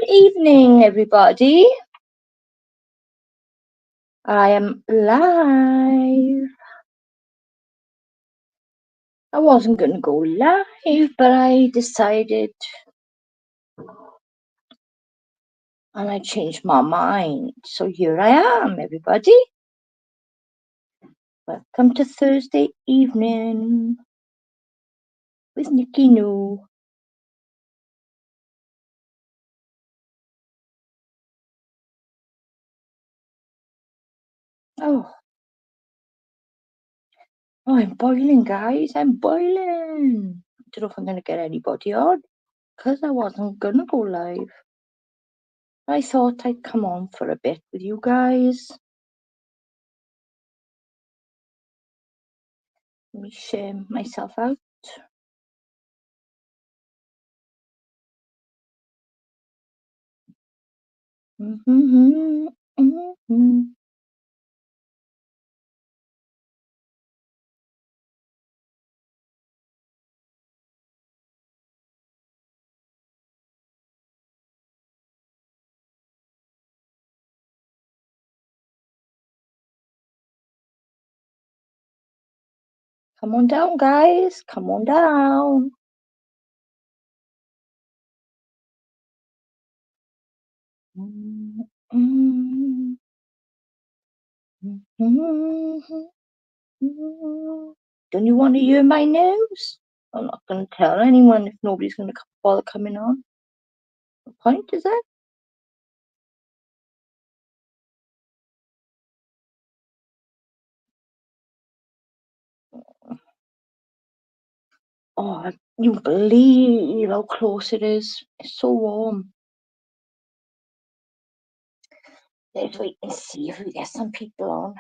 evening, everybody. I am live. I wasn't going to go live, but I decided and I changed my mind. So here I am, everybody. Welcome to Thursday evening with Nicky New. Oh, I'm boiling, guys. I'm boiling. I don't know if I'm going to get anybody on because I wasn't going to go live. I thought I'd come on for a bit with you guys. Let me share myself out. Mm-hmm, mm-hmm. Come on down, guys. Come on down. Mm-hmm. Don't you want to hear my news? I'm not going to tell anyone if nobody's going to bother coming on. What point is that? Oh, you believe how close it is. It's so warm. Let's wait and see if we get some people on.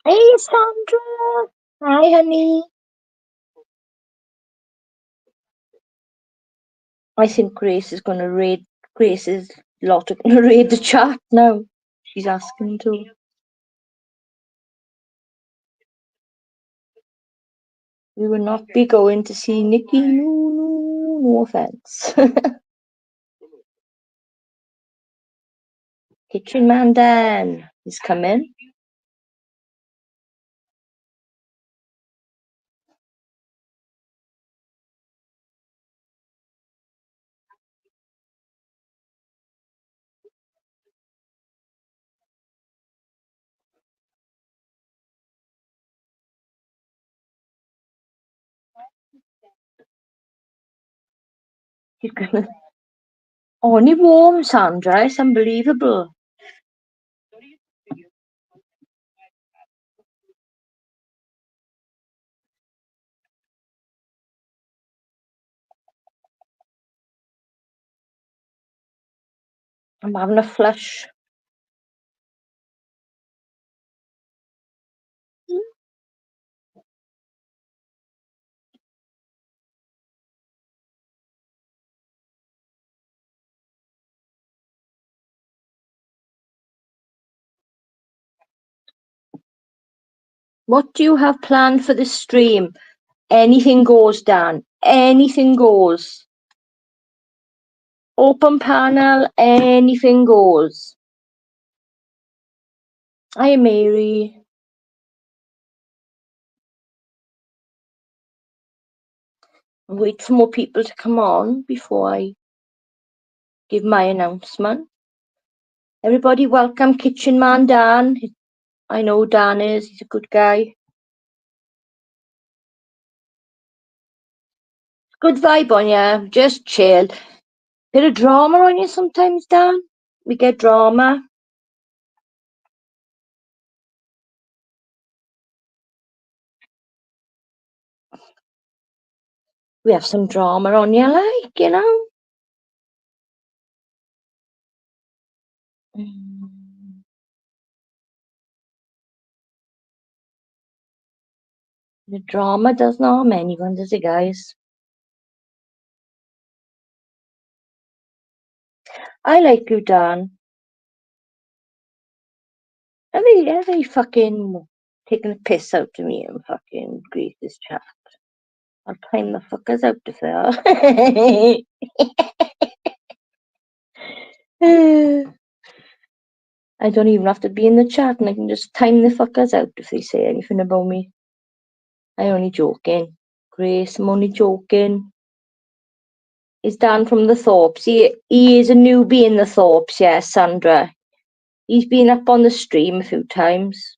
Hey, Sandra. Hi, honey. I think Grace is going to raid. Grace is lot of going to raid the chat now. She's asking to. We will not be going to see Nicky. No offense. Kitchen man Dan is coming. He's gonna. Only warm, Sandra. It's unbelievable. I'm having a flush. What do you have planned for the stream? Anything goes, Dan. Anything goes. Open panel, anything goes. Hi, Mary. I'll wait for more people to come on before I give my announcement. Everybody welcome Kitchen Man Dan. I know Dan is, he's a good guy. Good vibe on you, just chill. Bit of drama on you sometimes, Dan. We get drama. We have some drama on you, like, you know. The drama does not harm anyone, does it, guys? I like you, Dan. Are they fucking taking a piss out of me and fucking create this chat? I'll time the fuckers out if they are. I don't even have to be in the chat and I can just time the fuckers out if they say anything about me. I'm only joking. Grace, I'm only joking. Is Dan from the Thorpes? He is a newbie in the Thorpes, yes, Sandra. He's been up on the stream a few times.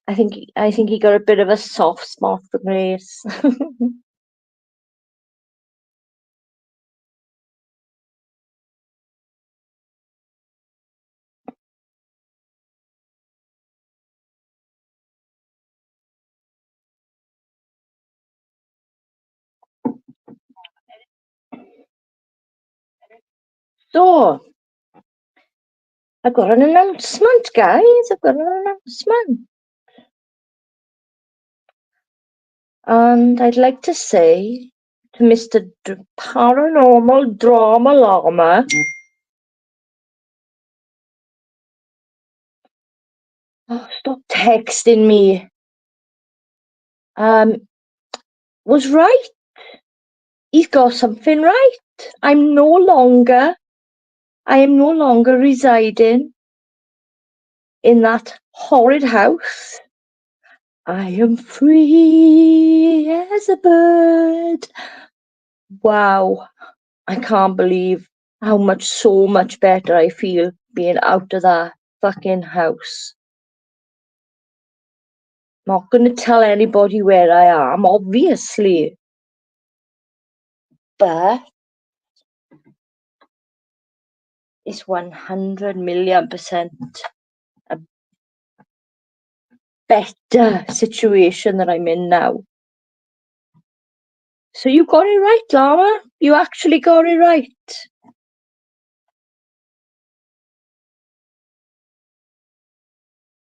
I think he got a bit of a soft spot for Grace. So, I've got an announcement, guys. I've got an announcement. And I'd like to say to Mr. Paranormal Drama Llama, oh, stop texting me. Was right. He's got something right. I am no longer residing in that horrid house. I am free as a bird. Wow. I can't believe so much better I feel being out of that fucking house. Not going to tell anybody where I am, obviously. But it's 100,000,000% a better situation that I'm in now. So you got it right, Llama. You actually got it right.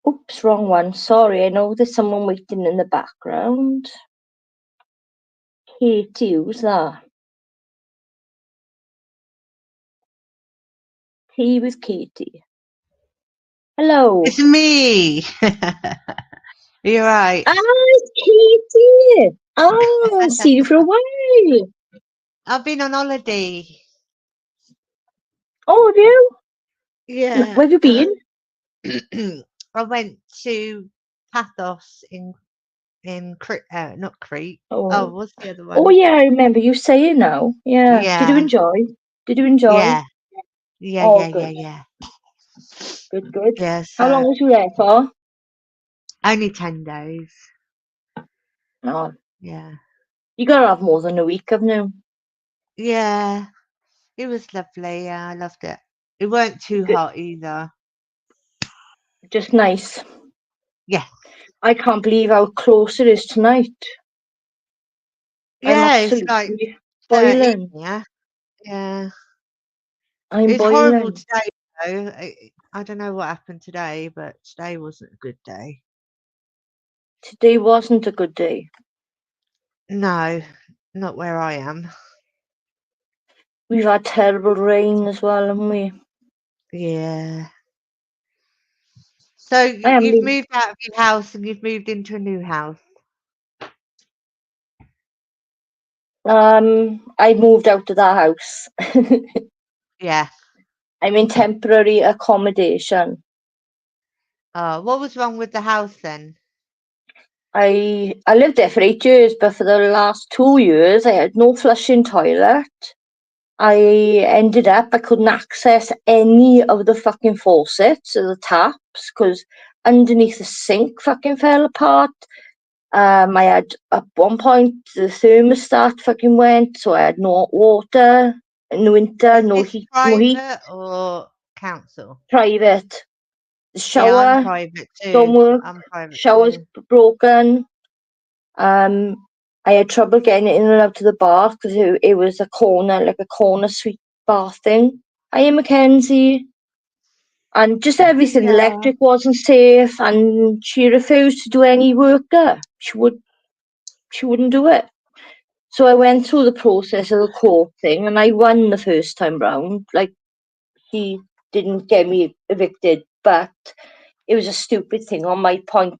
Oops, wrong one. Sorry, I know there's someone waiting in the background. Katie, who's that? Tea with Katie. Hello. It's me. You're right. Ah, it's Katie. Oh, seen you for a while. I've been on holiday. Oh, have you? Yeah. Where have you been? I went to Pathos in not Crete. Oh, what's the other Oh, one? yeah, I remember you saying now. Yeah. Did you Yeah. enjoy? Did you enjoy? Yeah. Yeah. Oh, Yeah. good. Yeah. Good, good. Yeah. How long So was you there for? only 10 days. Oh, Yeah. you gotta have more than a week, haven't you? Yeah. It was lovely. Yeah, I loved it. It weren't too Good. hot either. Just nice. Yeah. I can't believe how close it is tonight. I'm Yeah. It's like absolutely 13. boiling. Yeah. Yeah. I'm It's horrible boiling. today, though. I don't know what happened today, but today wasn't a good day. Today wasn't a good day. No, not where I am. We've had terrible rain as well, haven't we? Yeah. So I haven't you've been. moved out of your house and you've moved into a new house. I moved out of that house. Yeah. I'm in temporary accommodation. What was wrong with the house then? I lived there for 8 years, but for the last 2 years, I had no flushing toilet. I ended up, I couldn't access any of the fucking faucets or the taps because underneath the sink fucking fell apart. I had, at one point, the thermostat fucking went, so I had no hot water in the winter, Is no this heat, private or council? private. The Yeah, I'm shower private don't too. work, I'm private shower's too. broken. I had trouble getting it in and out of the bath because it was a corner, like a corner suite bath thing. Hiya, Mackenzie. And just everything, the Yeah. electric wasn't safe, and she refused to do any work there. She wouldn't do it. So I went through the process of the court thing, and I won the first time round. Like, she didn't get me evicted, but it was a stupid thing on my point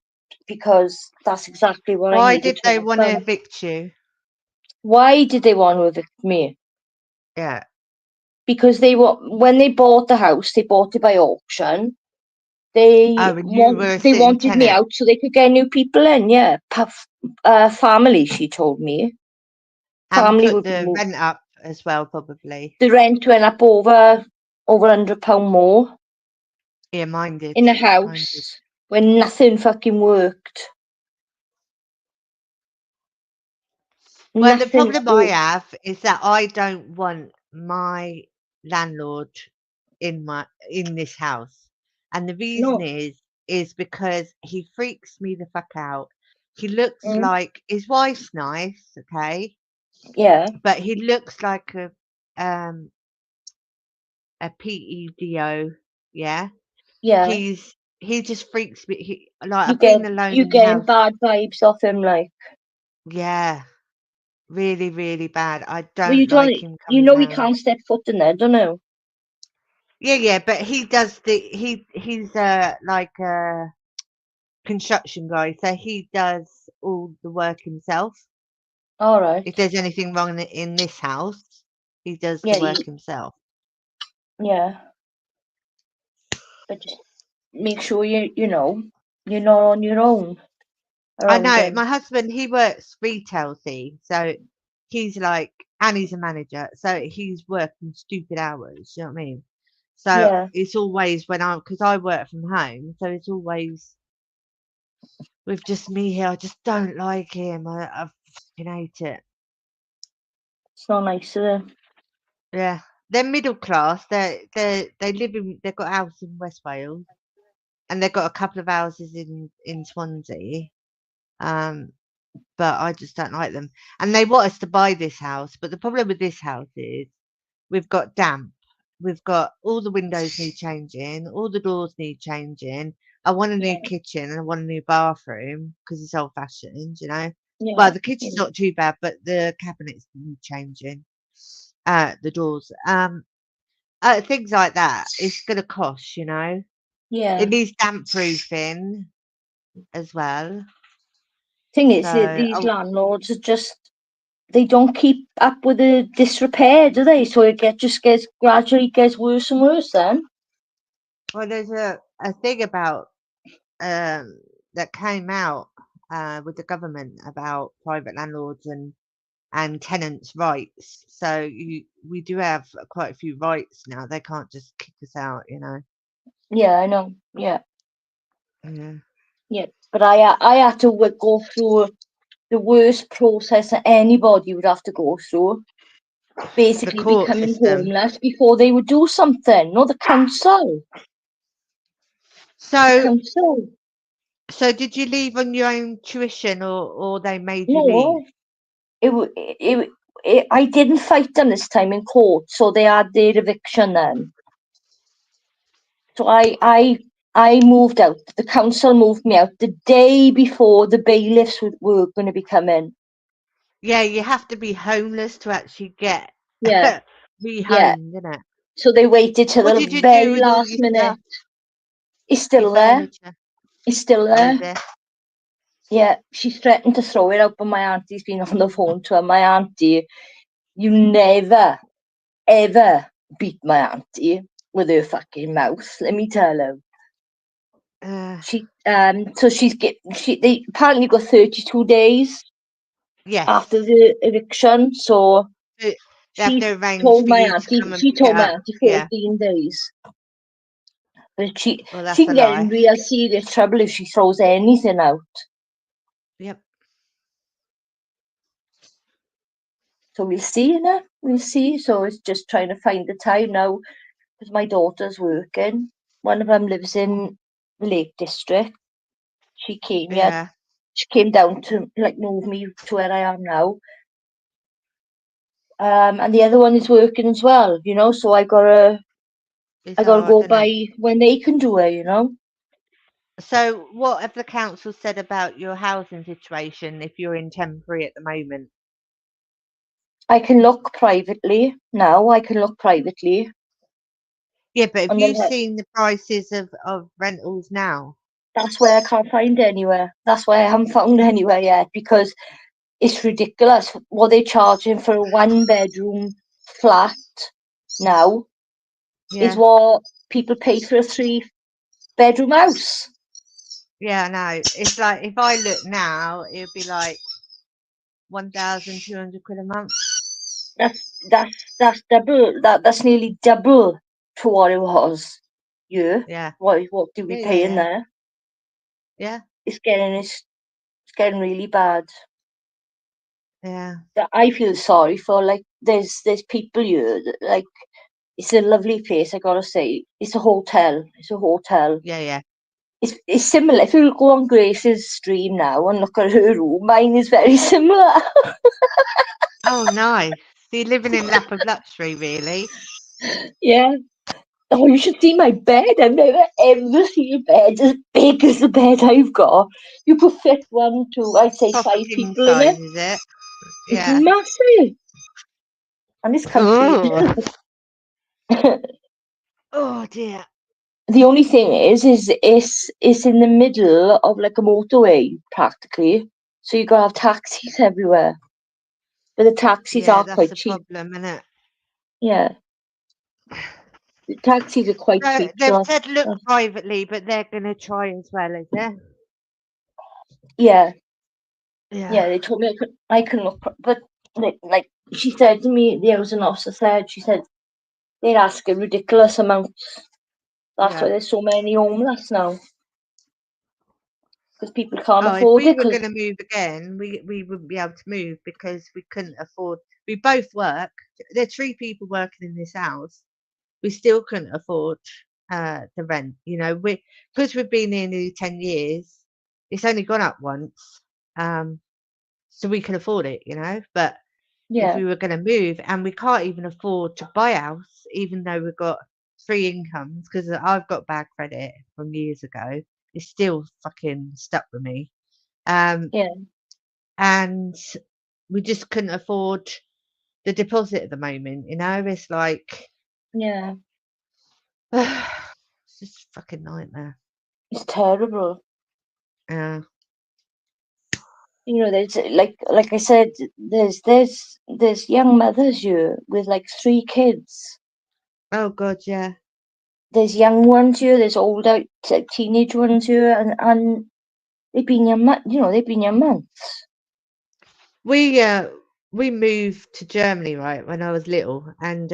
because that's exactly what I Why needed did to they have want to done. evict you? Why did they want to evict me? Yeah. Because when they bought the house, they bought it by auction. Oh, and you were a They sitting wanted me tenant. out so they could get new people in. Yeah, family. She told me And family put would be the moved. rent up as well, probably. The rent went up over £100 more Yeah, mine did. in a Mine did. house when nothing fucking worked. Well, the Nothing problem I worked. have is that I don't want my landlord in this house. And the reason No. is because he freaks me the fuck out. He looks Mm, like his wife's nice, okay, yeah. but he looks like um a PEDO, yeah. Yeah. He just freaks me. Like You I've get been alone you in the getting house. bad vibes off him, like. Yeah, really, really bad. I Well, don't you don't. like him You coming know he round. can't step foot in there, don't you? Yeah, yeah, but he does he's like a construction guy, so he does all the work himself. All right. If there's anything wrong in this house, he does the Yeah. work himself. Yeah. But just make sure you're not on your own I around know him. my husband, he works retail, see, so he's like, and he's a manager, so he's working stupid hours. You know what I mean? So Yeah. it's always because I work from home, so it's always with just me here. I just don't like him. I fucking hate it. It's not nice, is it? Yeah, they're middle class. They live in. They've got a house in West Wales, and they've got a couple of houses in Swansea. Um, but I just don't like them. And they want us to buy this house, but the problem with this house is we've got damp. We've got all the windows need changing, all the doors need changing. I want a new Yeah. kitchen and I want a new bathroom because it's old fashioned, you know. Well, Yeah. the kitchen's Yeah. not too bad, but the cabinets need changing. The doors. Things like that. It's gonna cost, you know. It Yeah. needs damp proofing as well. Thing is, So these landlords are they don't keep up with the disrepair, do they? So just gets gradually gets worse and worse. Then. well, there's a thing about that came out with the government about private landlords and tenants' rights. So we do have quite a few rights now. They can't just kick us out, you know. Yeah, I know. Yeah. Yeah. Yeah. But I had to go through the worst process that anybody would have to go through. The Basically, court becoming system. homeless before they would do something. No, the council. The So council. so did you leave on your own tuition or they made you leave? No, I didn't fight them this time in court, so they had their eviction then. So I moved out. The council moved me out the day before the bailiffs were going to be coming. Yeah, you have to be homeless to actually get Yeah, yeah. rehomed, innit? So they waited till What the did you do very with all last your minute. stuff, It's your still there. furniture? It's still Oh, is there. it? Yeah, she's threatened to throw it out, but my auntie's been on the phone to her. My auntie, you never, ever beat my auntie with her fucking mouth, let me tell her. Uh, So they apparently got 32 days after yes. the eviction. So They they have she to arrange told for my you to auntie, come and she pick it told my up. auntie Yeah. 14 days. But Well, she that's a can get in lie. real serious trouble if she throws anything out. Yep. So we'll see, innit? We'll see. So it's just trying to find the time now because my daughter's working. One of them lives in the Lake District. She came here. Yeah. She came down to like move me to where I am now. And the other one is working as well, So It's I gotta hard, go isn't it? by when they can do it. So, what have the council said about your housing situation if you're in temporary at the moment? I can look privately now. I can look privately, Yeah, but have and you then seen the prices of rentals now? that's why I can't find anywhere. That's why I haven't found anywhere yet because it's ridiculous what they're charging for a 1 bedroom flat now is Yeah. what people pay for a 3 bedroom house. Yeah, I know. It's like if I look now, it'd be like 1,200 quid a month. That's double. That's nearly double to what it was. Yeah. Yeah. What do we Yeah, pay yeah, in yeah. there? Yeah. It's getting really bad. Yeah. I feel sorry for like there's people here that, like it's a lovely place. I gotta say, it's a hotel. It's a hotel. Yeah, yeah. It's similar. If you go on Grace's stream now and look at her room, mine is very similar. Oh, nice. So you're living in lap of luxury, really. Yeah. Oh, you should see my bed. I've never ever seen a bed as big as the bed I've got. You could fit one, two, I'd say Proper five king people in size, it. is it? It's Yeah. massive and it's comfy. Oh. Oh dear. The only thing is it's in the middle of like a motorway practically. So you gotta have taxis everywhere. But the taxis Yeah, are that's quite the cheap. problem, isn't it? Yeah. The taxis are quite So cheap, they've so said look privately, but they're going to try as well, is it? yeah. Yeah. Yeah, they told me I can look, but like she said to me, the housing officer said, she said they're asking ridiculous amounts. That's why Yeah. there's so many homeless now because people can't Oh, if afford we it. were Because going to move again, we wouldn't be able to move because we couldn't afford. We both work. There's three people working in this house. We still couldn't afford the rent. We because we've been here nearly 10 years. It's only gone up once, so we can afford it. But if yeah, we were going to move, and we can't even afford to buy a house, even though we've got three incomes, because I've got bad credit from years ago. It's still fucking stuck with me. Um, yeah, and we just couldn't afford the deposit at the moment. It's like yeah, it's just a fucking nightmare. it's terrible. Yeah. There's like I said, there's young mothers here with like 3 kids. Oh god, yeah. There's young ones here. There's older teenage ones here, and they've been here, they've been here months. We uh we moved to Germany, right, when I was little, and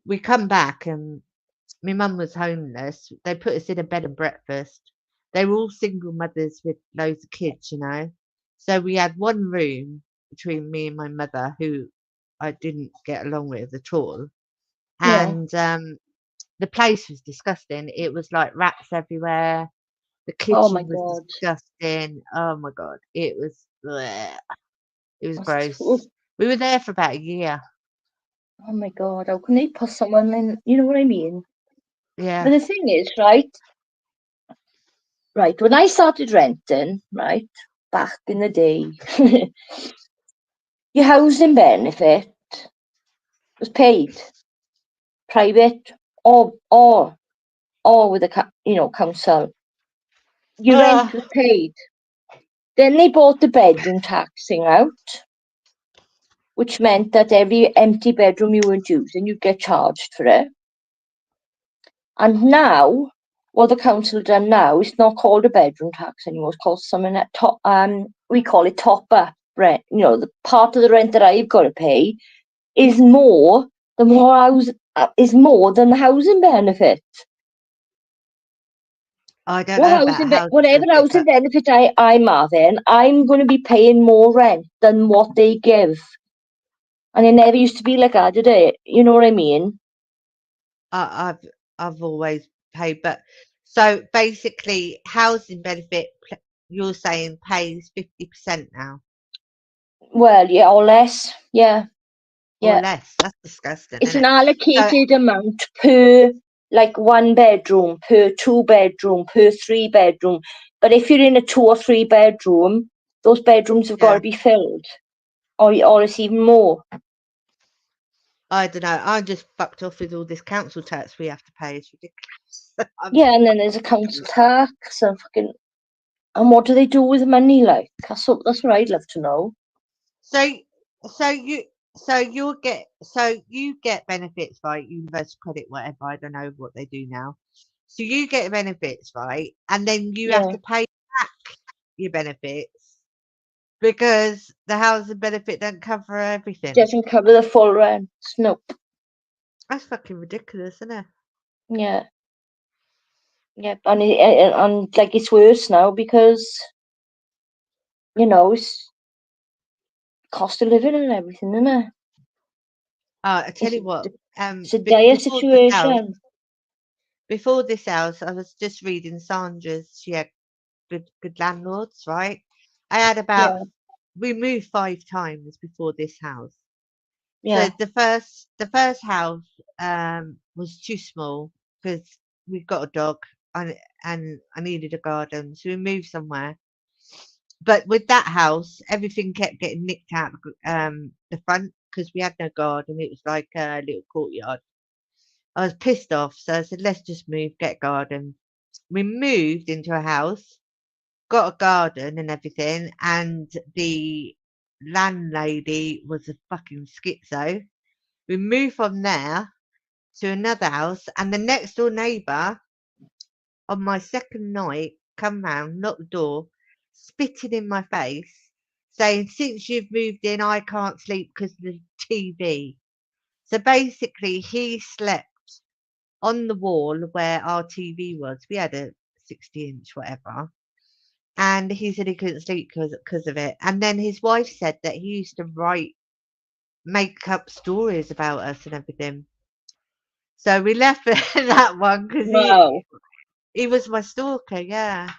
we come back, and my mum was homeless. They put us in a bed and breakfast. They were all single mothers with loads of kids. So we had one room between me and my mother, who I didn't get along with at all. Yeah. And the place was disgusting. It was like rats everywhere. The Oh my kitchen was God. disgusting. Oh my god, it was bleh. It was That's too, gross. We were there for about a year. oh my God. How can they put someone in? You know what I mean? But Yeah. the thing is, right, when I started renting, right, back in the day, your housing benefit was paid private or with a council. Your rent Uh, was paid. Then they bought the bedroom taxing out, which meant that every empty bedroom you weren't using, you'd get charged for it. And now what the council done now, it's not called a bedroom tax anymore. It's called something that we call it top up rent. The part of the rent that I've got to pay is more than is more than the housing benefit. I don't know about housing Whatever benefit, housing but benefit I'm having, I'm going to be paying more rent than what they give. And it never used to be like that, did it? You know what I mean? I've always paid. But so basically, housing benefit, you're saying pays 50% now Well, yeah, or less. Yeah, or yeah. less. That's disgusting, It's isn't an it? So allocated amount per like 1 bedroom, per 2 bedroom, per 3 bedroom. But if you're in a 2 or 3 bedroom, those bedrooms have got yeah, to be filled, or it's even more. I don't know. I'm just fucked off with all this council tax we have to pay. It's ridiculous. I'm Yeah, and then fucking there's a council ridiculous. tax and fucking. And what do they do with the money? Like that's what I'd love to know. So so you so you get benefits, right? Universal credit, whatever. I don't know what they do now. So you get benefits, right? And then you have Yeah, to pay back your benefits because the housing benefit don't cover everything. doesn't cover the full rent. Nope. That's fucking ridiculous, isn't it? Yeah, yeah, and like it's worse now because it's cost of living and everything, isn't it? I tell It's you what, it's a dire before this house, situation. I was just reading Sandra's. She had good landlords, right? I had about Yeah, we moved 5 times before this house. So yeah, the first house was too small because we've got a dog and I needed a garden, so we moved somewhere. But with that house, everything kept getting nicked out the front because we had no garden. It was like a little courtyard. I was pissed off, so I said, "Let's just move, get a garden." We moved into a house, got a garden and everything, and the landlady was a fucking schizo. We moved from there to another house, and the next door neighbour on my second night come round, knocked the door, spitting in my face, saying, "Since you've moved in, I can't sleep because of the TV." So basically, he slept on the wall where our TV was. We had a 60-inch whatever. And he said he couldn't sleep because of it. And then his wife said that he used to make up stories about us and everything. So we left that one because wow, he was my stalker. Yeah,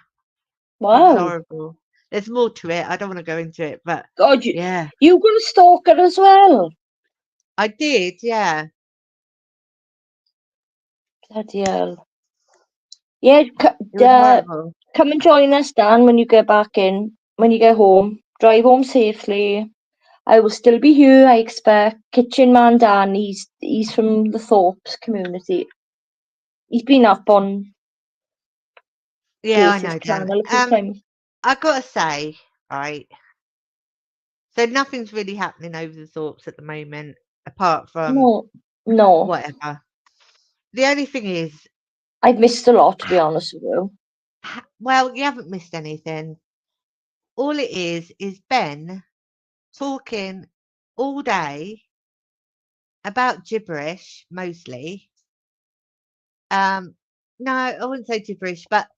he was wow. horrible. There's more to it. I don't want to go into it, but God, yeah, you got a stalker as well. I did. Yeah, Bloody hell. Yeah, it was horrible. come and join us, Dan, when you get back in, when you get home. Drive home safely. I will still be here, I expect. Kitchen man Dan, he's from the Thorpes community. He's been up on Yeah, I Grace's know, Dan. channel a few times. I gotta say, right. So nothing's really happening over the Thorpes at the moment, apart from No, no. whatever. The only thing is, I've missed a lot, to be honest with you. well, you haven't missed anything. All it is Ben talking all day about gibberish, mostly. Um, no, I wouldn't say gibberish, but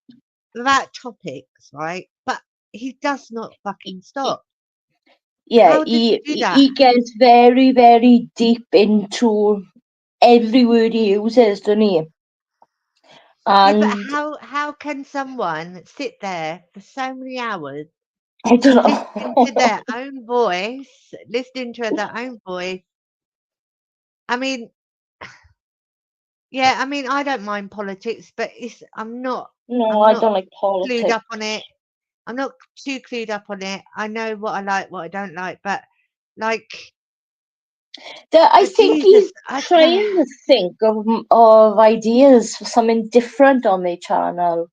about topics, right? But he does not fucking He- stop. Yeah, How does he he, do he that? he gets very, very deep into every word he uses, doesn't he? Yeah, but And how can someone sit there for so many hours I don't listening to know. their own voice, listening to their own voice? I mean, yeah, I mean, I don't mind politics, but No, I'm I not don't like clued politics. up on it. I'm not too clued up on it. I know what I like, what I don't like, but like, I think Jesus, he's I don't know. trying to think of ideas for something different on their channel.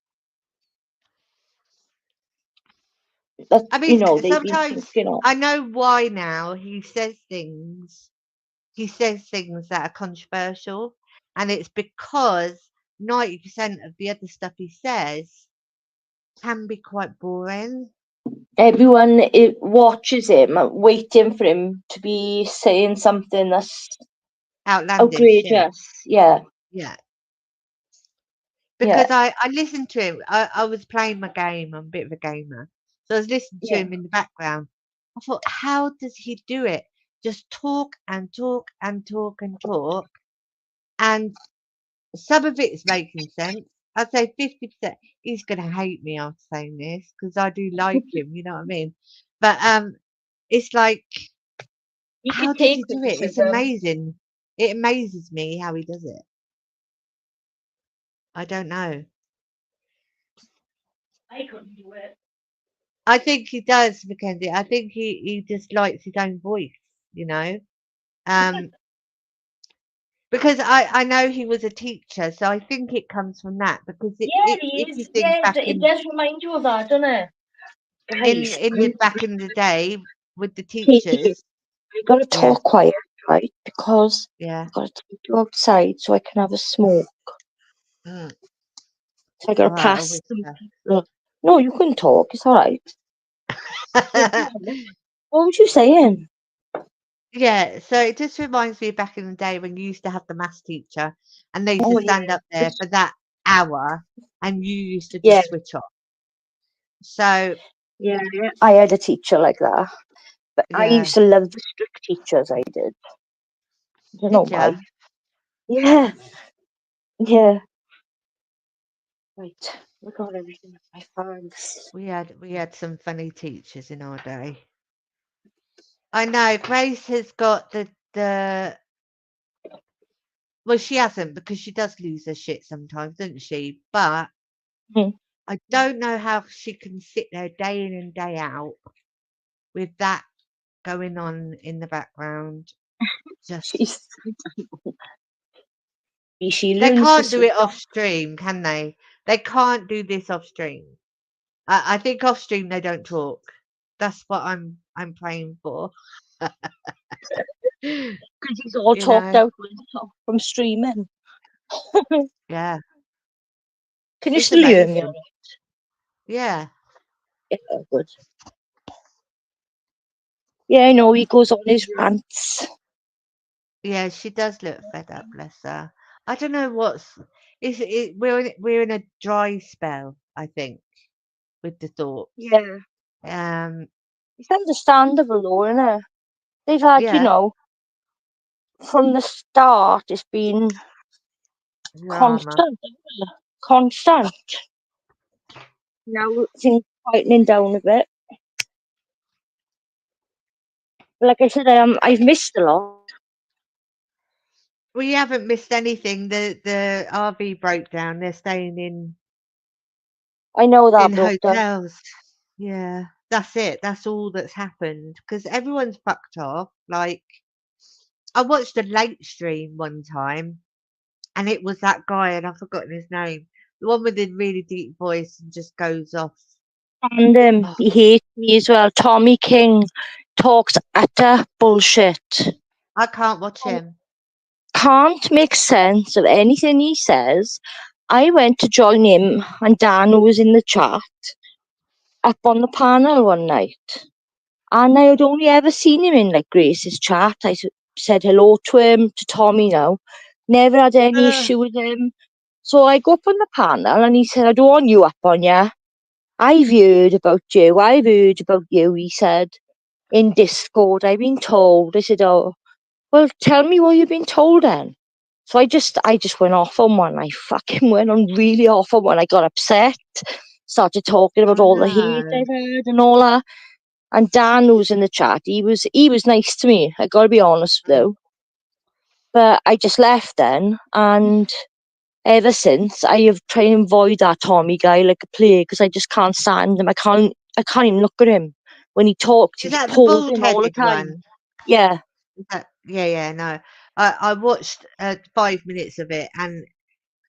That I mean, they've been sometimes thinking of. I know why now he says things. He says things that are controversial, and it's because 90% of the other stuff he says can be quite boring. Everyone watches him, waiting for him to be saying something that's Outlandish, yeah. outrageous. Yeah, Yeah. yeah, Because I listened to him. I was playing my game. I'm a bit of a gamer. So I was listening to yeah. him in the background. I thought, how does he do it? Just talk and talk and talk and talk. And some of it is making sense. I'd say 50%. He's going to hate me after saying this because I do like him, you know what I mean? But it's like, You how can does take he do it? It's criticism. amazing. It amazes me how he does it. I don't know. I couldn't do it. I think he does, Mackenzie. I think he just likes his own voice, you know. Um, because I know he was a teacher, so I think it comes from that. Because Yeah, if he you is. think Yeah, back it does remind you of that, doesn't it? Guys, in the back in the day with the Katie, teachers, I gotta yeah, talk quiet, right? Because yeah, I gotta take you outside so I can have a smoke. mm, So I gotta all right, I'll pass some whisper. people. No, you can talk. It's all right. Yeah, go on. What was you saying? Yeah, so it just reminds me of back in the day when you used to have the maths teacher, and they used to Oh stand yeah, up there for that hour, and you used to yeah, just switch off. So yeah. I had a teacher like that, but I yeah, used to love the strict teachers. I did. I don't know did why. you? Yeah, yeah. Right. We got everything at my phones. We had some funny teachers in our day. I know Grace has got the well, she hasn't because she does lose her shit sometimes, doesn't she? But Hmm. I don't know how she can sit there day in and day out with that going on in the background. Just She's she they learns to can't do switch it off. off stream, can they? They can't do this off stream. I think off stream they don't talk. That's what I'm praying for. you Because he's all talked know, out from streaming. yeah, Can you it's still hear me? amazing. Yeah, Yeah, good. Yeah, I know he goes on his rants. yeah, she does look fed up, bless her. I don't know what's we're in a dry spell, I think, with the thoughts. Yeah, Um, it's understandable though, isn't it? They've had, yeah, from the start, it's been drama. constant, isn't it? Constant. Now things quietening down a bit. But like I said, I've missed a lot. We haven't missed anything. The RV broke down. They're staying I know that in broke down. hotels. Yeah, that's it. That's all that's happened because everyone's fucked off. Like I watched a late stream one time, and it was that guy, and I've forgotten his name. The one with the really deep voice and just goes off. And Oh, he hates me as well. Tommy King talks utter bullshit. I can't watch him. Can't make sense of anything he says. I went to join him and Dan, who was in the chat, up on the panel one night. And I had only ever seen him in like Grace's chat. Said hello to him, to Tommy now. Never had any Ugh, issue with him. So I go up on the panel and he said, I don't want you up on ya. I've heard about you. I've heard about you, he said. In Discord, I've been told. I said, oh, well, tell me what you've been told then. So I just went off on one. I fucking went on really off on one. I got upset, started talking about I all the hate know. I've heard and all that. And Dan, who's in the chat, he was nice to me. I gotta be honest Mm. though. But I just left then, and ever since I have tried to avoid that Tommy guy like a plague because I just can't stand him. I can't even look at him. When he talks, Is he's that the pausing all the bald-headed time. one? Yeah, Yeah, yeah, no. I watched 5 minutes of it and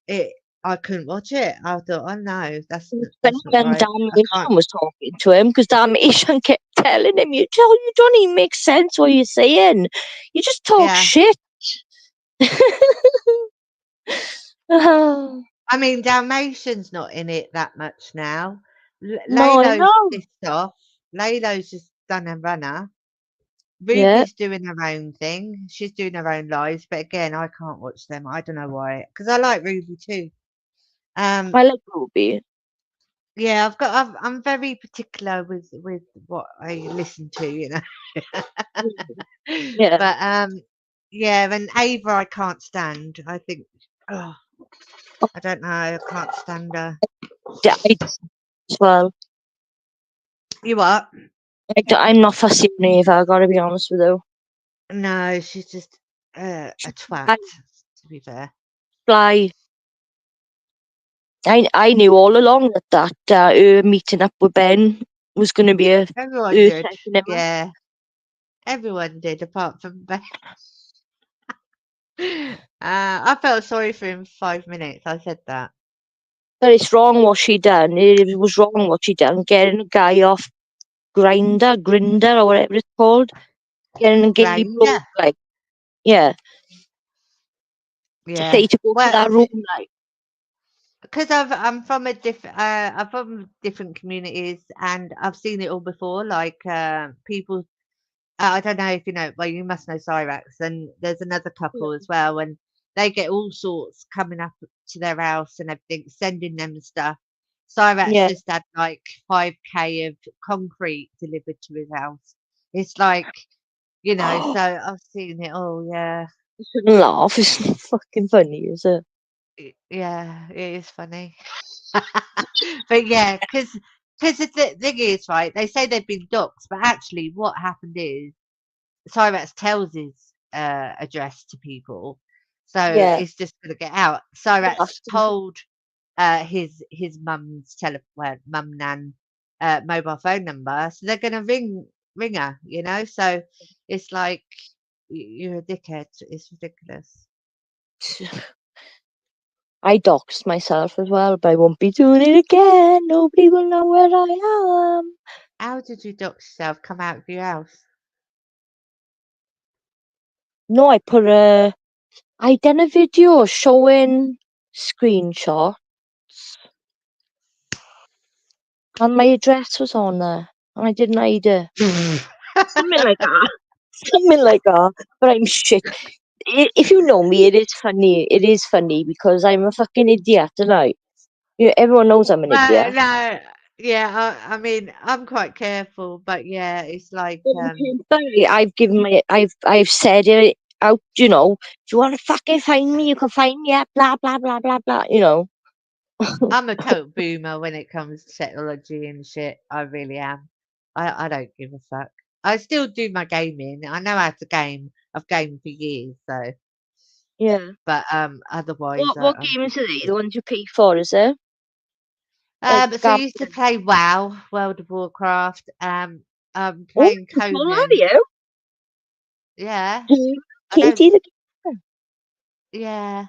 it I couldn't watch it. I thought, oh no, but that's not when right. I can't. Damnation was talking to him, because Damnation kept telling him, you don't even make sense what you're saying. You just talk Yeah, shit. I mean, Dalmatian's not in it that much now. No, I Laylo's know. pissed off. Laylo's just done a runner. Yeah. Ruby's doing her own thing. She's doing her own lives, but again, I can't watch them. I don't know why, because I like Ruby too. Um, I like Ruby. yeah, I'm very particular with what I listen to, you know. Yeah. But yeah, and Ava, I can't stand. I think, oh, I don't know, I can't stand her. Yeah, I do as well. You what? I'm not fussy on Eva, I gotta be honest with you. No, she's just a twat. I To be fair, fly. I knew all along that her meeting up with Ben was gonna be a everyone her did. taking him out. Yeah, everyone did, apart from Ben. I felt sorry for him for 5 minutes. I said that. But it's wrong what she done. It was wrong what she done, getting a guy off grinder or whatever it's called. Getting a gay bloke, Grinder. like, yeah. To Yeah. say to go to Well, that room, like, because I'm from different communities, and I've seen it all before. Like people, I don't know if you know. Well, you must know Cyrax, and there's another couple as well, and they get all sorts coming up to their house and everything, sending them stuff. Cyrax yeah, just had like 5K of concrete delivered to his house. It's like, you know, I so I've seen it all. Yeah, shouldn't laugh. It's not fucking funny, is it? yeah, it is funny. But yeah, because the thing is, right, they say they've been doxxed, but actually what happened is Cyrax tells his address to people, so Yeah, it's just gonna get out. it Cyrax has to. told his mum's well, mum nan mobile phone number, so they're gonna ring her, you know. So it's like you're a dickhead. It's ridiculous. I doxed myself as well, but I won't be doing it again. Nobody will know where I am. How did you dox yourself? Come out of your house? No, I done a video showing screenshots, and my address was on there, and I didn't hide it. Something like that. Something like that. But I'm shit. If you know me, it is funny. It is funny because I'm a fucking idiot, and everyone knows I'm an Well, idiot. no, yeah, I mean, I'm quite careful, but yeah, it's like, But I've said it out. If you want to fucking find me, you can find me at blah blah blah blah blah. I'm a total boomer when it comes to technology and shit. I really am. I don't give a fuck. I still do my gaming. I know how to game. I've gamed for years, so Yeah. but otherwise What I'm games just are they? The ones you pay for, is it? Like so I used to gambling. play WoW, World of Warcraft. I'm Oh, playing control are Conan. you? Yeah, I don't. Katie the gamer. Yeah,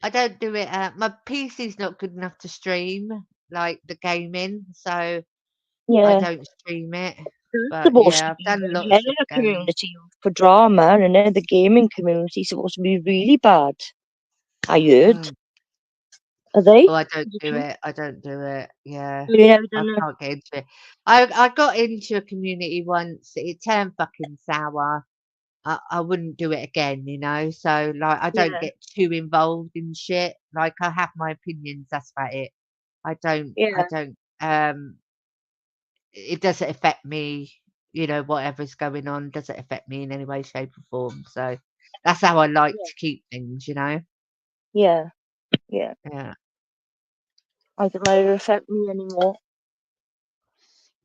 I don't do it. My PC's not good enough to stream like the gaming, so I Yeah. don't stream it. It's But supposed yeah, to I've be done really lots hell of a games. community for drama, and then the gaming community is supposed to be really bad. I heard. Mm. Are they? Oh, I don't Is it do true? it. I don't do it. Yeah, Have you never I done it? can't get into it. I got into a community once. It turned fucking sour. I wouldn't do it again, you know. So like, I don't Yeah. get too involved in shit. Like, I have my opinions. That's about it. I don't. I Yeah. don't. It doesn't affect me. You know, whatever's going on doesn't affect me in any way, shape, or form. So that's how I like Yeah. to keep things. You know. Yeah. Yeah. Yeah. I don't let it affect me anymore.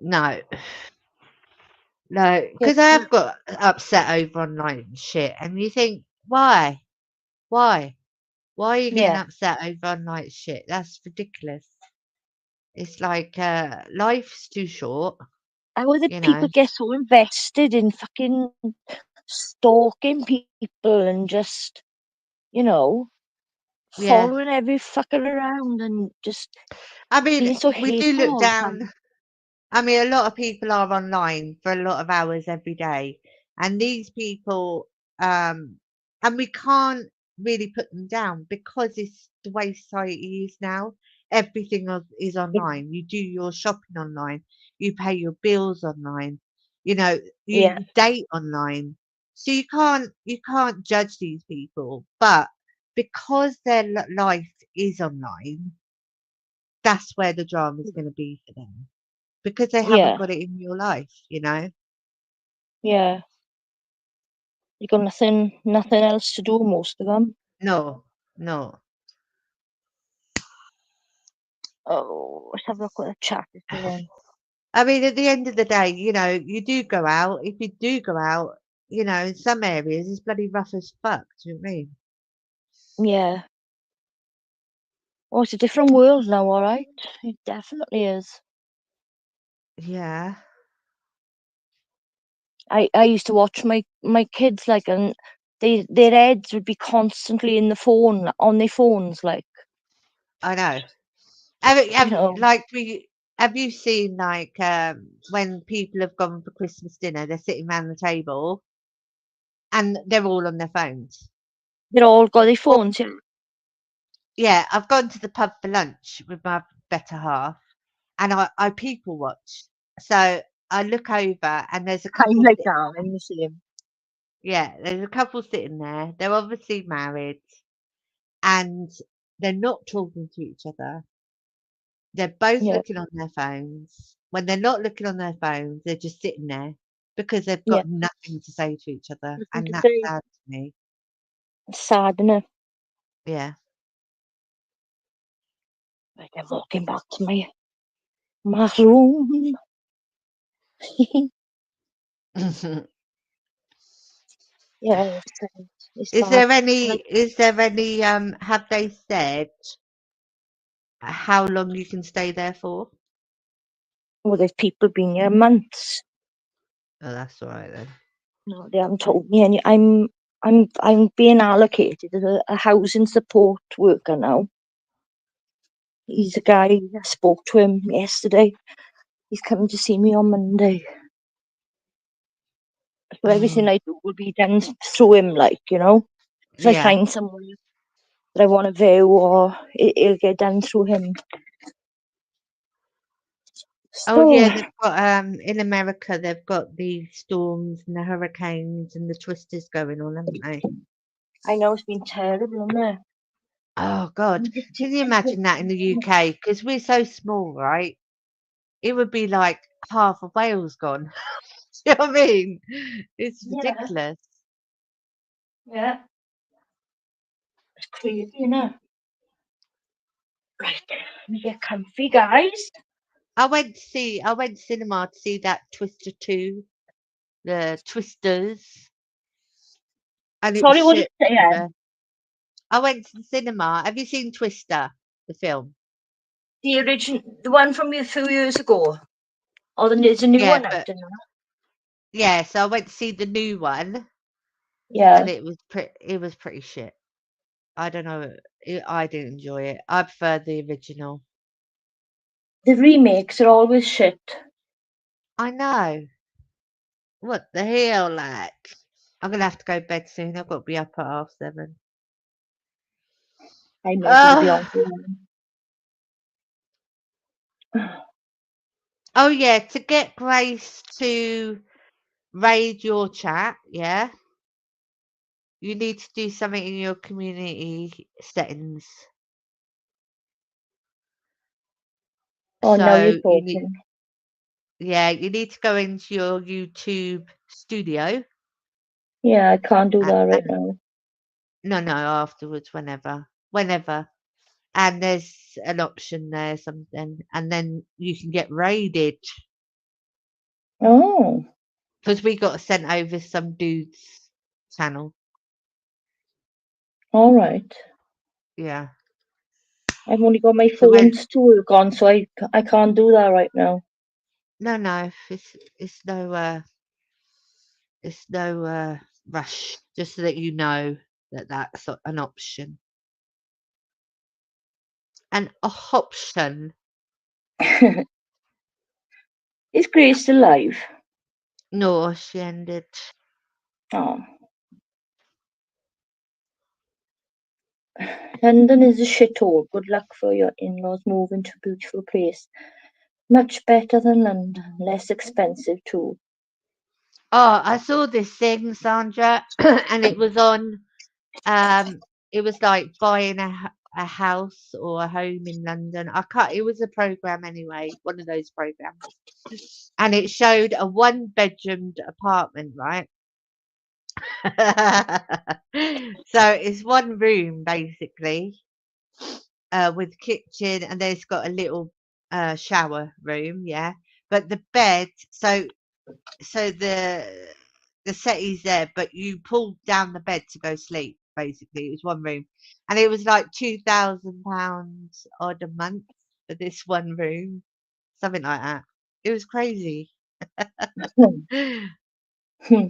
No. No, Yeah. because I have got upset over online shit, and you think, why? Why? Why are you getting Yeah. upset over online shit? That's ridiculous. It's like life's too short, How would the you know. people get so invested in fucking stalking people and just, you know, Yeah. following every fucker around and just I mean, being so we do hateful look all the down. time? I mean, a lot of people are online for a lot of hours every day, and these people, um, and we can't. really put them down because it's the way society is now. Everything is Yeah. online. You do your shopping online. You pay your bills online. You know, Yeah. you date online. So you can't judge these people, but because their life is online, that's where the drama is going to be for them because they haven't Yeah. got it in your life, you know. Yeah. You got nothing else to do, most of them. No, no. Oh, let's have a look what the chat is saying. I mean, at the end of the day, you know, you do go out. If you do go out, you know, in some areas it's bloody rough as fuck. Do you know what I mean? Yeah. Oh, it's a different world now, all right. It definitely is. Yeah, I used to watch my kids like, and their heads would be constantly in the phone, on their phones, like, I know. you know. Have you seen like when people have gone for Christmas dinner, they're sitting around the table and they're all on their phones. They're all got their Well, phones. Yeah. yeah, I've gone to the pub for lunch with my better half, and I people watch. So I look over and there's a I'm couple like sitting. that. I'm the same. Yeah, there's a couple sitting there. They're obviously married and they're not talking to each other. They're both Yeah. looking on their phones. When they're not looking on their phones, they're just sitting there because they've Yeah. got nothing to say to each other. Nothing And to that's say. sad to me. It's sad, innit? Yeah. Right, I'm walking back to my room. Yeah, it's bad. Like, Is there any, have they said how long you can stay there for? oh, there's people been here months. Oh, that's all right then. No, they haven't told me any. I'm being allocated as a housing support worker now. He's a guy. I spoke to him yesterday. He's coming to see me on Monday. So everything Mm, I do will be done through him, like, you know. So I yeah. find somewhere that I want to view, or it'll get done through him. Oh So yeah, they've got in America they've got the storms and the hurricanes and the twisters going on, haven't they? I know it's been terrible, isn't it? Oh God, can you imagine that in the UK? Because we're so small, right? It would be like half of Wales gone. Do you know what I mean? It's Yeah, ridiculous. yeah, it's crazy, isn't it? Right, let me get comfy, guys. I went to cinema to see that Twister 2, the Twisters, and it was Sorry, what did shit. you say? To be Yeah. fair. I went to the cinema. Have you seen Twister, the film? The original, the one from a few years ago. Oh, then there's a new Yeah, one out but now. yeah, so I went to see the new one, and Yeah, it was pretty shit. I don't know. I didn't enjoy it. I prefer the original. the remakes are always shit. I know. What the hell, like? I'm gonna have to go to bed soon. I've got to be up at 7:30. I'm ready to be on. Oh, oh yeah. To get Grace to raid your chat, yeah, you need to do something in your community settings. Oh, now you're So you need, talking. yeah, you need to go into your YouTube studio. Yeah, I can't do that right And now. no, no, afterwards, whenever. And there's an option there, something, and then you can get raided Oh, because we got sent over some dude's channel. all right. Yeah. I've only got my So when phones to work on, so I can't do that right now. no, no, it's no rush. Just so that you know that that's an option. An option. Is Grace still alive? No, she ended. Oh, London is a shithole. Good luck for your in-laws moving to a beautiful place. Much better than London. Less expensive too. Oh, I saw this thing, Sandra, and it was on. It was like buying a house or a home in London. I can't. It was a program anyway, one of those programs, and it showed a one-bedroomed apartment, right? So it's one room basically, with kitchen, and there's got a little shower room, yeah. But the bed, so the settee's there, but you pull down the bed to go sleep. Basically, it was one room, and it was like £2,000 odd a month for this one room, something like that. It was crazy. Hmm. Hmm.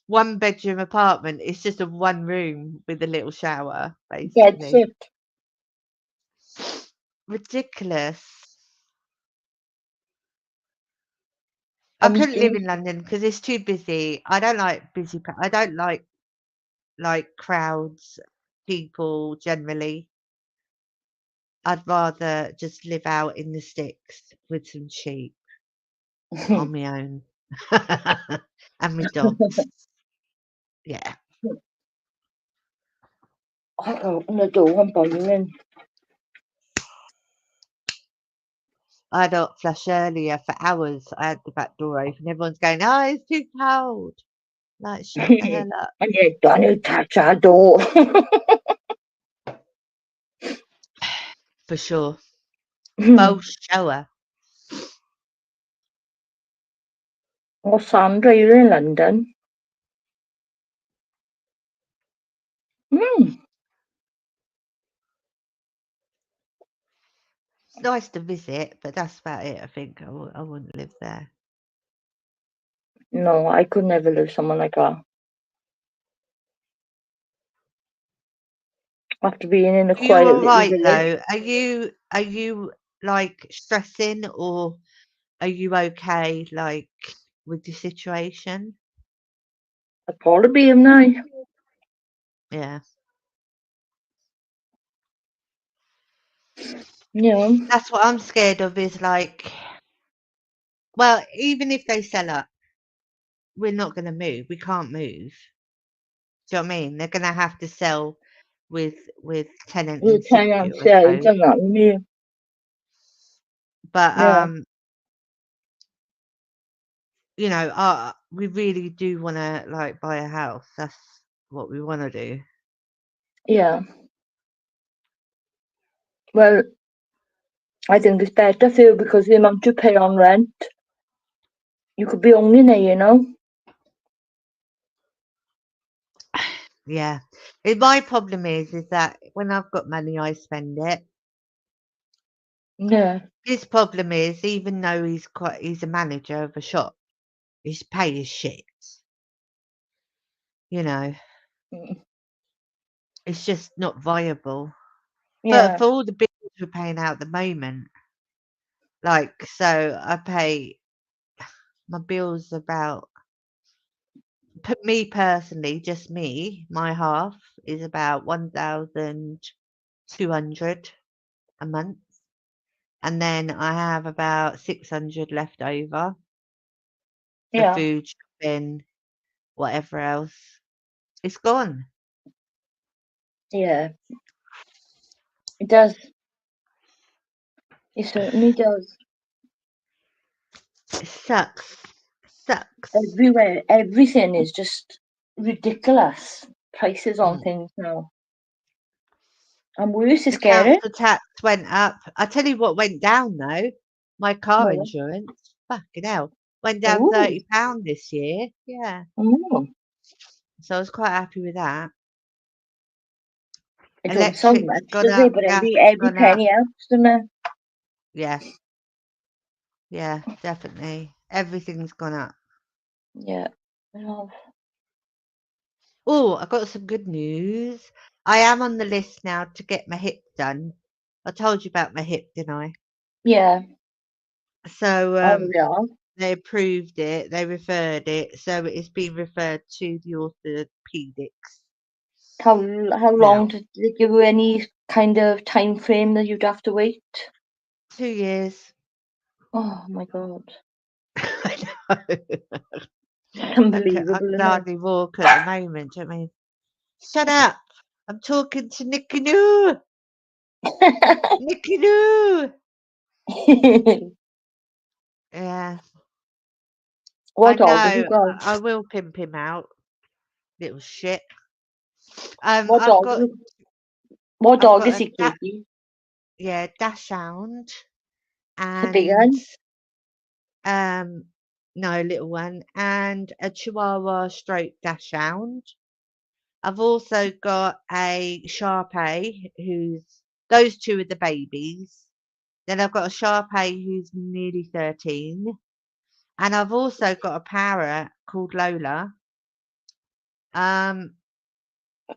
One bedroom apartment. It's just a one room with a little shower, That's basically. it. Ridiculous. I And couldn't live in London because it's too busy. I don't like busy. I don't like crowds, people generally. I'd rather just live out in the sticks with some sheep on my own and my dogs. Yeah, I open the door and boiling. I don't flush earlier for hours. I had the back door open. Everyone's going, "Oh, it's too cold." Like, shut the hell up. And you don't touch our door. For sure. Full shower. Oh, Sandra, you're in London. Hmm. It's nice to visit, but that's about it. I think I wouldn't live there. No, I could never live somewhere like that. After being in a Are you quiet all little right village. though? Are you like stressing, or are you okay like with the situation? I'd probably be him now. Yeah. Yeah. That's what I'm scared of, is like, well, even if they sell up, we're not gonna move. We can't move. Do you know what I mean? They're gonna have to sell with tenant We'll in try situ, and I say suppose. and that, yeah. But Yeah. we really do wanna like buy a house. That's what we wanna do. Yeah. Well, I think it's better for you because the amount you pay on rent, you could be owning it, you know? Yeah. My problem is that when I've got money, I spend it. Yeah. His problem is, even though he's a manager of a shop, his pay is shit. You know, Mm. it's just not viable for Yeah. all the bills we're paying out at the moment. Like, so I pay my bills about, put me personally, just me, my half is about 1,200 a month, and then I have about 600 left over for Yeah. food, shopping, whatever else. It's gone. Yeah. It does. It certainly does. It sucks. Sucks. Everywhere, everything is just ridiculous. Prices on Mm. things now. And worse is The scary. council tax went up. I tell you what went down though. My car Well, insurance. Fucking hell. Went down oh, £30 this year. Yeah. oh, So I was quite happy with that. it don't sound Electric's much, gone does it? up, But gas has every gone up. penny helps, doesn't it? Yeah, yeah, definitely. Everything's gone up. Yeah. Well, Oh, I got some good news. I am on the list now to get my hip done. I told you about my hip, didn't I? yeah. So Oh, yeah. they approved it, they referred it, so it's been referred to the orthopedics. How Now, long did they give you any kind of time frame that you'd have to wait? 2 years. Oh my god, I know. that's I unbelievable, can isn't hardly walk at the moment. Do you know what I mean? Shut up! I'm talking to Nicky Noo. Nicky Noo. it? Yeah, I What dog have you know. got? I will pimp him out, little shit. What dog? What I've dog got is a he, Katie? dachshund The big and one? um no little one and a Chihuahua stroke dachshund. I've also got a Shar-Pei who's those two are the babies. Then I've got a Shar-Pei who's nearly 13. And I've also got a parrot called Lola. Um,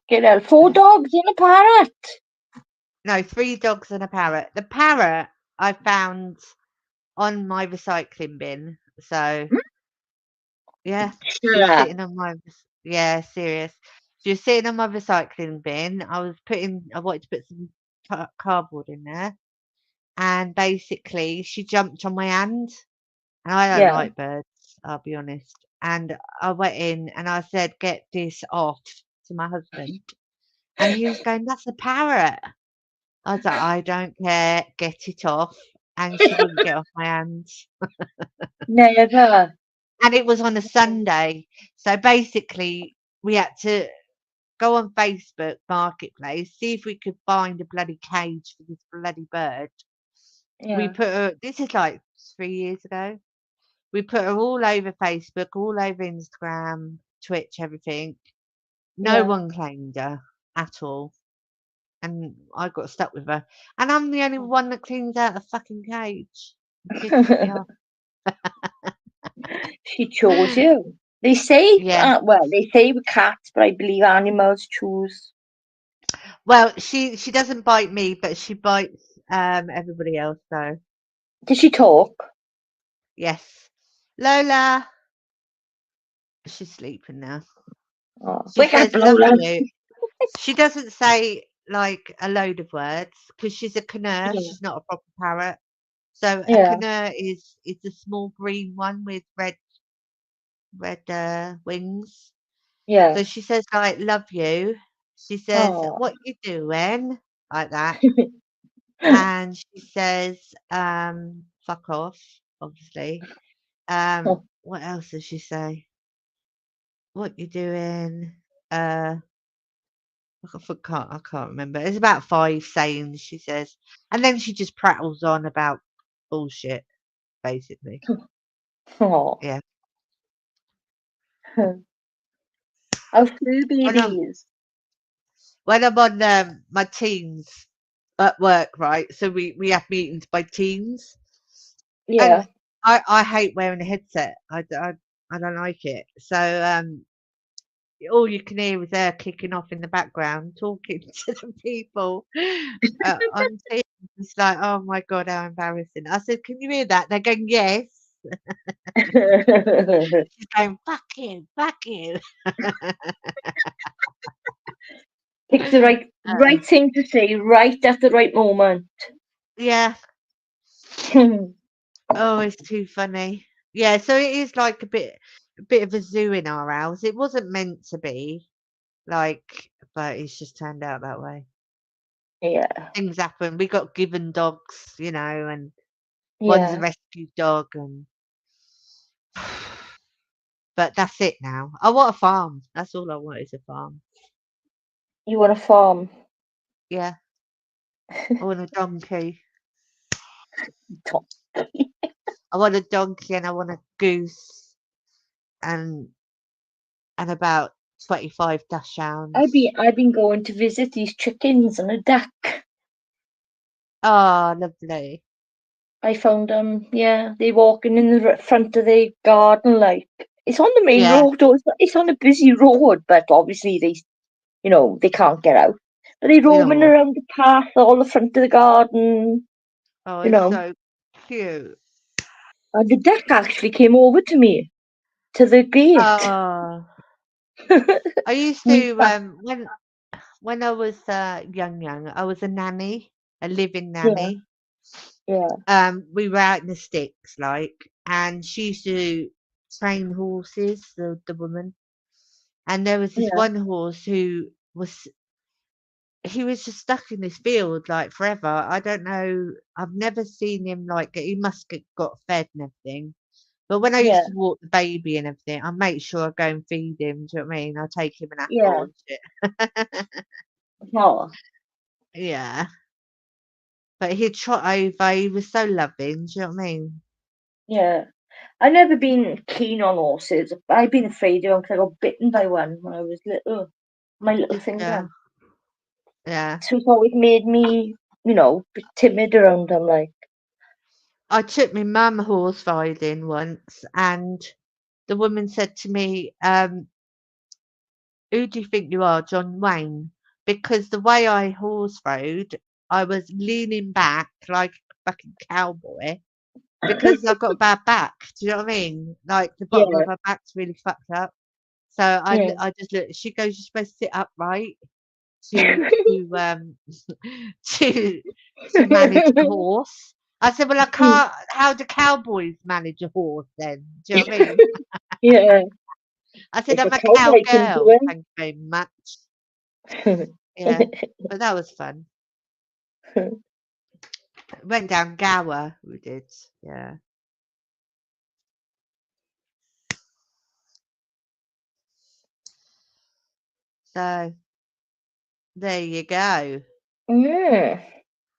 Get out. 4 dogs and a parrot. no, 3 dogs and a parrot. The parrot I found on my recycling bin. So Hmm? yeah, she Shut was up. sitting on my yeah, serious. She was sitting on my recycling bin. I wanted to put some cardboard in there, and basically she jumped on my hand, and I don't Yeah. like birds. I'll be honest. And I went in and I said, "Get this off," to my husband, and he was going, "That's a parrot." I was like, "I don't care. Get it off." And she wouldn't get off my hands. Never. And it was on a Sunday. So basically, we had to go on Facebook Marketplace, see if we could find a bloody cage for this bloody bird. We Yeah. put her, this is like 3 years ago. We put her all over Facebook, all over Instagram, Twitch, everything. No Yeah. one claimed her at all. And I got stuck with her. And I'm the only one that cleans out the fucking cage. It pisses me off. She chose you. They say, Yeah. well, they say with cats, but I believe animals choose. Well, she doesn't bite me, but she bites everybody else. So Does she talk? yes, Lola, she's sleeping now. Oh, She wake up, says, "Love Lola. you." She doesn't say like a load of words because she's a canoe. Yeah. She's not a proper parrot. So a Yeah. canoe is the small green one with red wings. Yeah. So she says like "love you." She says, Oh. "What you doing?" Like that. And she says, "Fuck off," obviously. What else does she say? "What you doing?" I can't remember. It's about 5 sayings she says, and then she just prattles on about bullshit, basically. Oh. Yeah. How's fur When I'm babies? when I'm on, my Teams at work, right, so we have meetings by Teams, and Yeah. I hate wearing a headset. I don't like it. So, all you can hear is her kicking off in the background, talking to the people, on Teams. It's like, "Oh my god, how embarrassing." I said, "Can you hear that?" They're going, "Yes." She's going, "Fuck you, fuck you." Pick the right thing to say right at the right moment. Yeah. Oh, it's too funny. Yeah, so it is like a bit of a zoo in our house. It wasn't meant to be, like, but it's just turned out that way. Yeah. Things happen. We got given dogs, and one's a Yeah. rescue dog, and but that's it now. I want a farm. That's all I want is a farm. You want a farm? Yeah, I want a donkey. I want a donkey and I want a goose and about 25 dachshunds. I've been going to visit these chickens and a duck. Oh, lovely. I found them. Yeah, they walking in the front of the garden. Like it's on the main Yeah. road. Or it's on a busy road, but obviously they can't get out. But they You know roaming what? around the path, all the front of the garden. Oh, You it's know, so cute. and the duck actually came over to me to the gate. Oh, I used We to back. when I was young, I was a nanny, a living Yeah, nanny. yeah, We were out in the sticks, like, and she used to train horses, the woman. And there was this yeah, one horse who was he was just stuck in this field like forever. I don't know. I've never seen him like he must get got fed and everything. But when I yeah, used to walk the baby and everything, I make sure I go and feed him. Do you know what I mean? I take him an apple yeah. and shit. Oh, Yeah. But he'd trot over. He was so loving. Do you know what I mean? yeah. I've never been keen on horses. I've been afraid of them because I got bitten by one when I was little. My little Yeah. finger. Yeah. So it's always made me, bit timid around them. Like, I took my mum horse riding once, and the woman said to me, "Who do you think you are, John Wayne?" Because the way I horse rode, I was leaning back like a fucking cowboy because I've got a bad back. Do you know what I mean? Like the bottom of yeah, my back's really fucked up. So yeah. I just look. She goes, "You're supposed to sit upright to to to manage a horse." I said, "Well, I can't. How do cowboys manage a horse then?" Do you know what I mean? Yeah, I said, if "I'm a a cowboy can do cowgirl. Thank you very much." Yeah, it. but that was fun. Went down Gower, we did. Yeah. So there you go. Mm.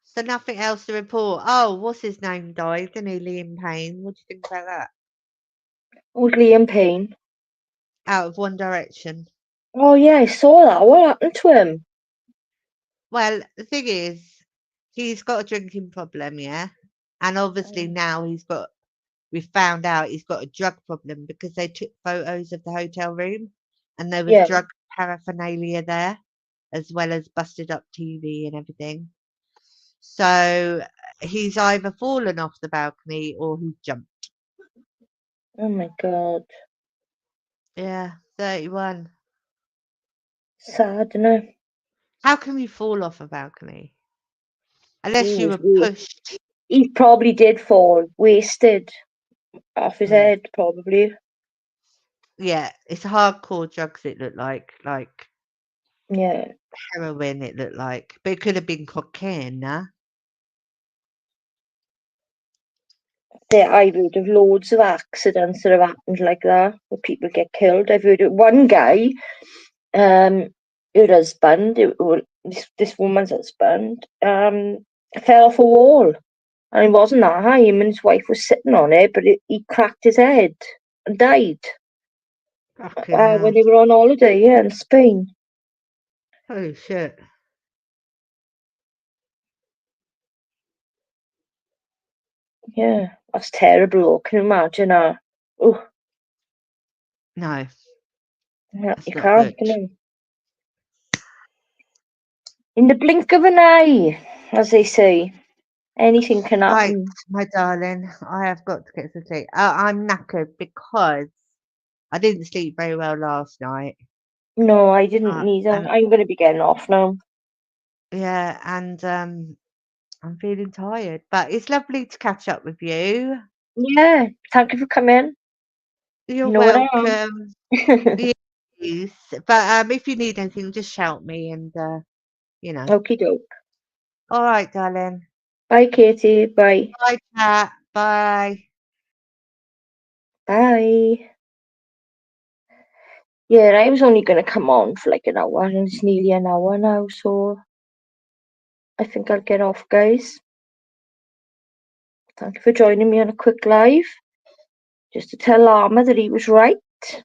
So nothing else to report. Oh, what's his name died, didn't he? Liam Payne. What do you think about that? Was Liam Payne? Out of One Direction. Oh yeah, I saw that. What happened to him? Well, the thing is, he's got a drinking problem, yeah? And obviously now we found out he's got a drug problem because they took photos of the hotel room and there was Yeah. drug paraphernalia there, as well as busted up TV and everything. So he's either fallen off the balcony or he jumped. Oh my God. Yeah, 31. Sad, isn't it? How can you fall off a balcony? He Unless you was were weak. pushed. He probably did fall, wasted off his Mm. head, probably. Yeah, it's hardcore drugs it looked like Yeah. heroin it looked like. But it could have been cocaine, nah? I've heard of loads of accidents that have happened like that, where people get killed. I've heard of one guy, um, her husband, this woman's husband, fell off a wall. And it wasn't that high. Him and his wife were sitting on it, but he cracked his head and died Fucking when hell. they were on holiday, yeah, in Spain. Holy shit. Yeah, that's terrible. Though. Can you imagine that? Oh, No, yeah, that's you not can't. good. Can you? In the blink of an eye, as they say, anything can Right, happen. my darling, I have got to get some sleep. I'm knackered because I didn't sleep very well last night. No, I didn't neither. And I'm going to be getting off now. yeah, and I'm feeling tired. But it's lovely to catch up with you. Yeah, thank you for coming. You're You know where I am. welcome. Yes. But if you need anything, just shout me and you know. Okie doke. All right, darling. Bye, Katie. Bye. Bye, Pat. Bye. Bye. Yeah, I was only going to come on for like an hour, and it's nearly an hour now, so I think I'll get off, guys. Thank you for joining me on a quick live, just to tell Lama that he was right. And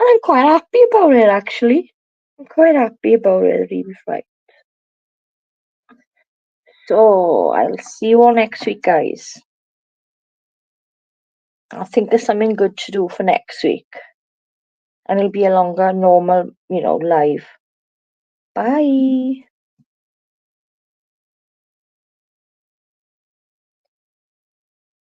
I'm quite happy about it, actually. I'm quite happy about it that he was right. So I'll see you all next week, guys. I'll think of something good to do for next week. And it'll be a longer, normal, live. Bye.